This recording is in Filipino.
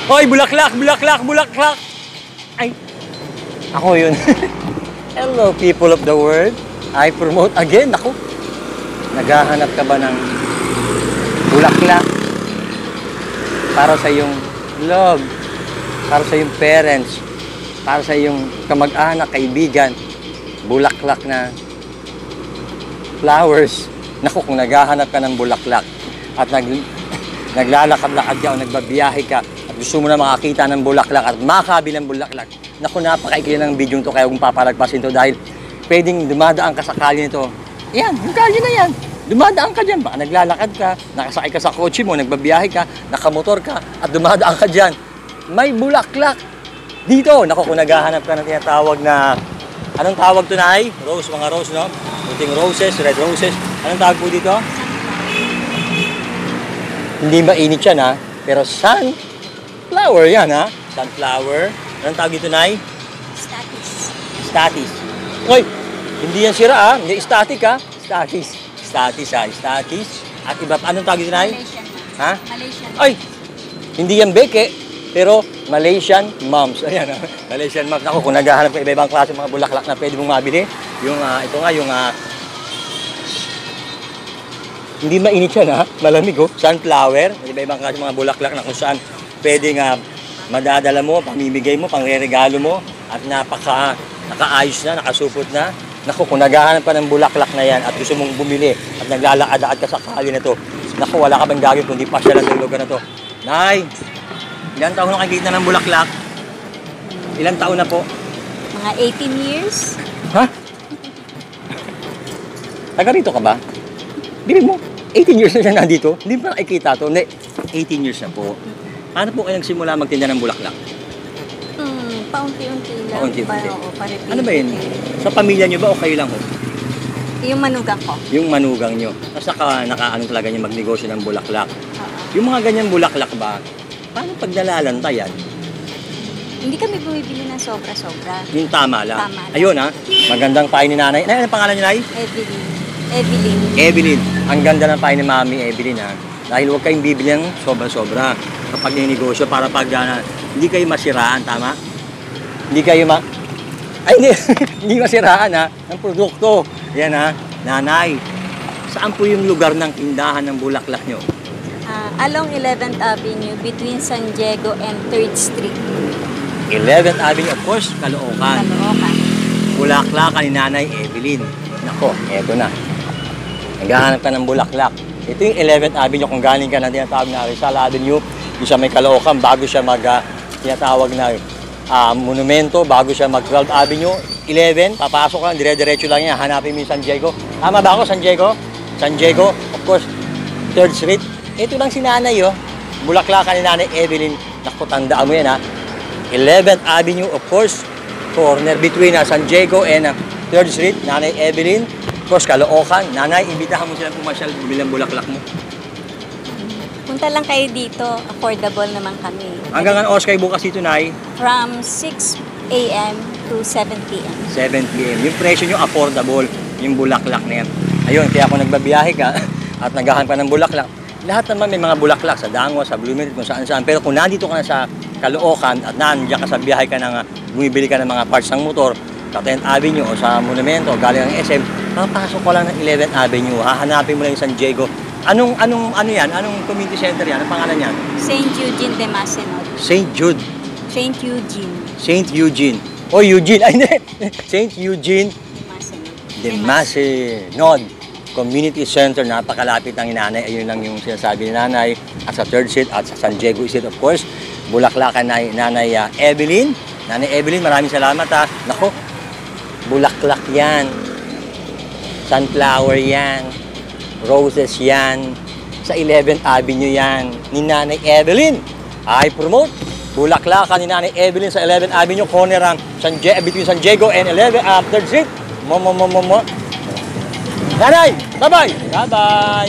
Hoy, bulaklak, bulaklak, bulaklak! Ay, ako yun. Hello, people of the world. I promote again. Ako, naghahanap ka ba ng bulaklak para sa iyong love, para sa iyong parents, para sa iyong kamag-anak, kaibigan, bulaklak na flowers. Naku, kung naghahanap ka ng bulaklak at naglalakad-lakad ka o nagbabiyahe ka at gusto mo na makakita ng bulaklak at makakabili ng bulaklak, naku, napakaikli ng video nito, kaya kung papalagpasin to dahil pwedeng dumadaan ka sa kalye nito. Yan, yung kalye na yan. Dumadaan ka dyan. Baka naglalakad ka, nakasakay ka sa kotse mo, nagbabiyahe ka, nakamotor ka, at dumadaan ka dyan. May bulaklak dito. Naku, kung naghahanap ka ng tinatawag na, anong tawag to, Nay? Rose, mga rose, no? Puting roses, red roses. Anong tawag po dito? Hindi mainit yan, ha? Pero sunflower yan, ha? Sunflower. Anong tawag dito, Nay? Statis. Statis. Hoy, hindi yan sira, ha? Hindi static, ha? Statis. Statis, ha? Statis. At iba pa. Anong tawag dito, Nay? Malaysian moms. Ha? Malaysian. Ay! Hindi yan beke, pero Malaysian moms. Ayan, ha? Malaysian moms. Ako, kung naghahanap ka iba-ibang klase mga bulaklak na pwede mong mabili, yung, ito nga, yung, hindi mainit yan, ha? Malamig, oh. Sunflower. Iba-ibang klase mga bulaklak na kung saan pwede nga madadala mo, pamimigay mo, pangreregalo mo, at nakaayos na, nakasupot na. Naku, kung naghahanap ka ng bulaklak na yan at gusto mong bumili at naglalakad-lakad ka sa kalye na to, naku, wala ka bang gagawin kundi pasyalan sa lugar na to. Nay, ilang taon na nakikita ng bulaklak? Ilang taon na po? Mga 18 years. Ha? Taga rito ka ba? Bili mo, 18 years na siya nandito. Hindi pa nakikita to. Hindi, 18 years na po. Paano po kayo nagsimula magtinda ng bulaklak? Paunti-unti lang. Paunti-unti. Parang Ano ba yun? Sa pamilya nyo ba o kayo lang ho? Yung manugang ko. Yung manugang nyo. Tapos nakaano talaga nyo magnegosyo ng bulaklak. Oo. Yung mga ganyan bulaklak ba, paano pag nalalantayan? Hindi kami bumibili ng sobra-sobra. Yung tama lang. Tama lang. Ayun, ha, magandang pahay ni nanay. Nay, ano pangalan niyo, Nay? Evelyn. Evelyn. Evelyn. Ang ganda ng pahay ni Mami Evelyn, ha. Dahil huwag kayong bibili ng sobra-sobra kapag yung negosyo para pag hindi kayo masiraan, tama? Hindi kayo hindi, hindi masiraan, ha, ng produkto. Yan, ha. Nanay, saan po yung lugar ng tindahan ng bulaklak nyo? Along 11th Avenue between San Diego and 3rd Street. 11th Avenue, of course, Caloocan. Caloocan. Bulaklakan ni Nanay Evelyn. Nako, eto na. Naghahanap ka ng bulaklak. Ito yung 11th Avenue kung galing ka na tinatawag na Rizal Avenue. Yung siya may Caloocan bago siya tinatawag na monumento, bago siya mag 12th Avenue. 11, papasok ka lang, dire-diretso lang yan. Hanapin mo yung San Diego. Tama ba ako, San Diego? San Diego, of course, 3rd Street. Ito lang si Nanay, oh. Bulaklakan ni Nanay Evelyn. Naku, tandaan mo yan, ha. 11th Avenue, of course, corner between San Diego and 3rd Street, Nanay Evelyn. Of course, Caloocan. Nanay, imbitahan mo silang pumasyal, bilang bulaklak mo. Punta lang kayo dito. Affordable naman kami. Hanggang oras kayo bukas dito, Nay? From 6 a.m. to 7 p.m. 7 p.m. Yung presyo nyo, affordable. Yung bulaklak na yan. Ayun, kaya kung nagbabiyahe ka at naghahanap ka ng bulaklak, lahat naman may mga bulaklak sa Dangwa, sa Bloomington, kung saan-saan. Pero kung nandito ka na sa Caloocan at nandiyan ka sa biyahe ka bumibili ka ng mga parts ng motor sa 10th Avenue o sa Monumento o galing ng SM, papasok ko lang ng 11th Avenue. Hahanapin mo lang yung San Diego. Ano yan? Anong community center yan? Anong pangalan yan? St. Eugene de Mazenod. St. Jude. St. Eugene. St. Eugene. Oh, Eugene. Ay, hindi. St. Eugene Mazenod. de Mazenod Community Center. Napakalapit ng Nanay. Ayun lang yung sinasabi ni Nanay. At sa 3rd Street at sa San Diego Street, of course. Bulaklakan na Nanay Evelyn. Nanay Evelyn, maraming salamat, ha. Nako, bulaklak yan. Sunflower yan. Roses yan. Sa 11th Avenue yan. Ni Nanay Evelyn. I promote bulaklakan ni Nanay Evelyn sa 11th Avenue, corner between San Diego and 3rd Street. Nanay, bye-bye! Bye-bye!